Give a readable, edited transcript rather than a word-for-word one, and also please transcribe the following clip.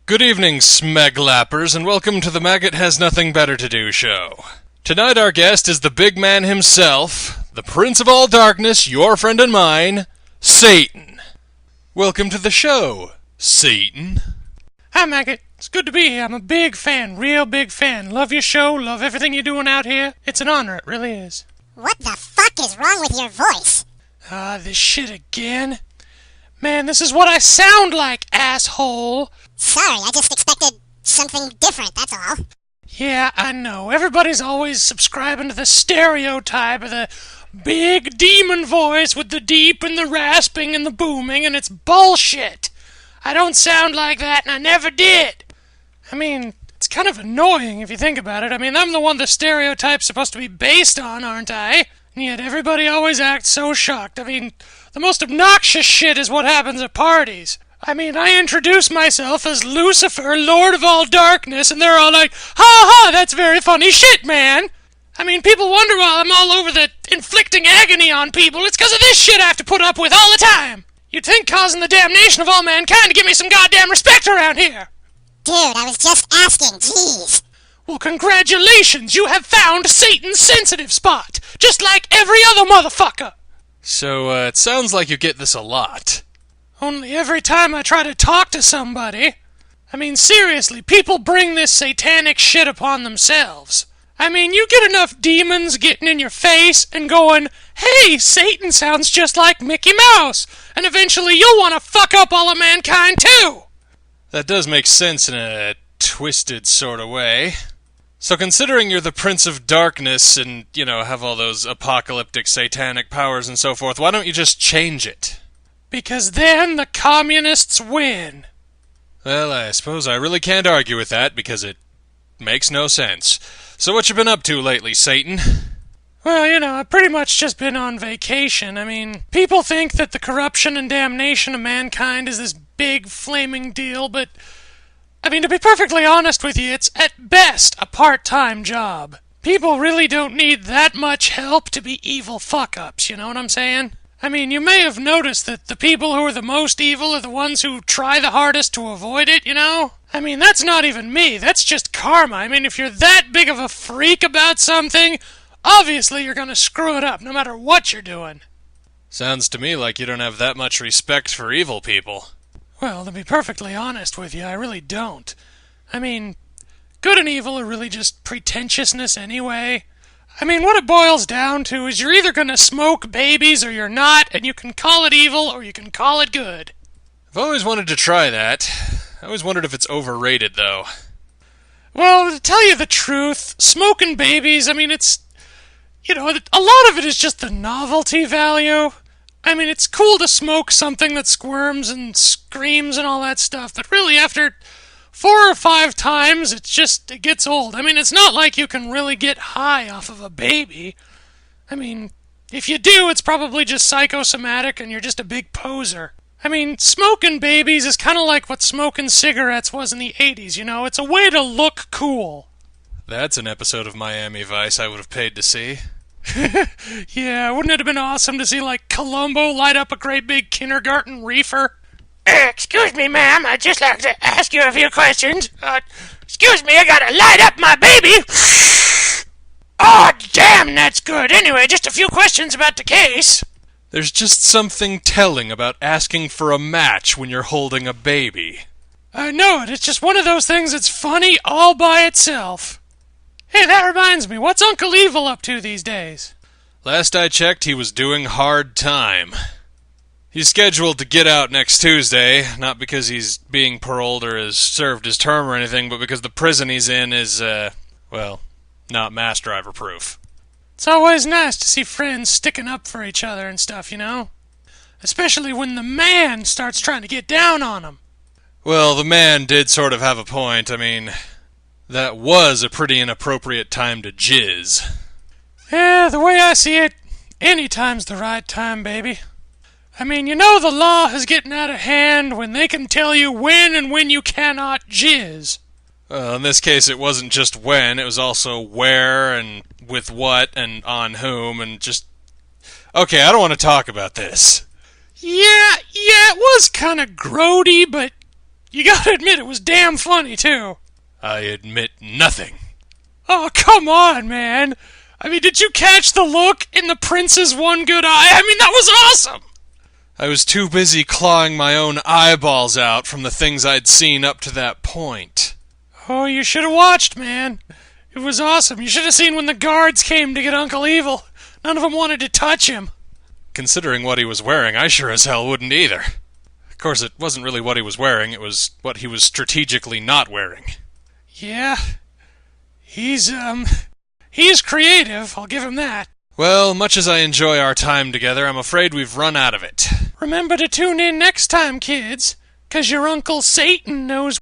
Good evening, smeglappers, and welcome to the Maggot Has Nothing Better to Do show. Tonight our guest is the big man himself, the Prince of all Darkness, your friend and mine, Satan. Welcome to the show, Satan. Hi, Maggot. It's good to be here. I'm a big fan, real big fan. Love your show, love everything you're doing out here. It's an honor, it really is. What the fuck is wrong with your voice? This shit again. Man, this is what I sound like, asshole. Sorry, I just expected something different, that's all. Yeah, I know. Everybody's always subscribing to the stereotype of the big demon voice with the deep and the rasping and the booming, and it's bullshit. I don't sound like that, and I never did. I mean, it's kind of annoying if you think about it. I mean, I'm the one the stereotype's supposed to be based on, aren't I? And yet everybody always acts so shocked. I mean, the most obnoxious shit is what happens at parties. I mean, I introduce myself as Lucifer, Lord of all Darkness, and they're all like, ha ha, that's very funny shit, man. I mean, people wonder why I'm all over the inflicting agony on people. It's because of this shit I have to put up with all the time. You'd think causing the damnation of all mankind to give me some goddamn respect around here. Dude, I was just asking, jeez. Well, congratulations, you have found Satan's sensitive spot, just like every other motherfucker. So, it sounds like you get this a lot. Only every time I try to talk to somebody. I mean, seriously, people bring this satanic shit upon themselves. I mean, you get enough demons getting in your face and going, hey, Satan sounds just like Mickey Mouse, and eventually you'll want to fuck up all of mankind too. That does make sense in a twisted sort of way. So considering you're the Prince of Darkness and, have all those apocalyptic satanic powers and so forth, why don't you just change it? Because then the communists win. Well, I suppose I really can't argue with that, because it makes no sense. So what you been up to lately, Satan? Well, I've pretty much just been on vacation. I mean, people think that the corruption and damnation of mankind is this big, flaming deal, but, I mean, to be perfectly honest with you, it's at best a part-time job. People really don't need that much help to be evil fuck-ups, you know what I'm saying? I mean, you may have noticed that the people who are the most evil are the ones who try the hardest to avoid it, I mean, that's not even me, that's just karma. I mean, if you're that big of a freak about something, obviously you're gonna screw it up, no matter what you're doing. Sounds to me like you don't have that much respect for evil people. Well, to be perfectly honest with you, I really don't. I mean, good and evil are really just pretentiousness anyway. I mean, what it boils down to is you're either gonna smoke babies or you're not, and you can call it evil or you can call it good. I've always wanted to try that. I always wondered if it's overrated, though. Well, to tell you the truth, smoking babies, I mean, it's, a lot of it is just the novelty value. I mean, it's cool to smoke something that squirms and screams and all that stuff, but really after 4 or 5 times, it gets old. I mean, it's not like you can really get high off of a baby. I mean, if you do, it's probably just psychosomatic and you're just a big poser. I mean, smoking babies is kind of like what smoking cigarettes was in the 80s, It's a way to look cool. That's an episode of Miami Vice I would have paid to see. Yeah, wouldn't it have been awesome to see, like, Columbo light up a great big kindergarten reefer? Excuse me, ma'am, I'd just like to ask you a few questions. Excuse me, I gotta light up my baby. Oh, damn, that's good. Anyway, just a few questions about the case. There's just something telling about asking for a match when you're holding a baby. I know it. It's just one of those things that's funny all by itself. Hey, that reminds me, what's Uncle Evil up to these days? Last I checked, he was doing hard time. He's scheduled to get out next Tuesday, not because he's being paroled or has served his term or anything, but because the prison he's in is, not mass driver proof. It's always nice to see friends sticking up for each other and stuff, Especially when the man starts trying to get down on them. Well, the man did sort of have a point. I mean, that was a pretty inappropriate time to jizz. Yeah, the way I see it, any time's the right time, baby. I mean, the law is getting out of hand when they can tell you when and when you cannot jizz. Well, in this case, it wasn't just when, it was also where and with what and on whom and just... Okay, I don't want to talk about this. Yeah, it was kind of grody, but You gotta admit it was damn funny, too. I admit nothing. Oh, come on, man. I mean, did you catch the look in the prince's one good eye? I mean, that was awesome! I was too busy clawing my own eyeballs out from the things I'd seen up to that point. Oh, you should have watched, man. It was awesome. You should have seen when the guards came to get Uncle Evil. None of them wanted to touch him. Considering what he was wearing, I sure as hell wouldn't either. Of course, it wasn't really what he was wearing, it was what he was strategically not wearing. Yeah. He's creative, I'll give him that. Well, much as I enjoy our time together, I'm afraid we've run out of it. Remember to tune in next time, kids, 'cause your Uncle Satan knows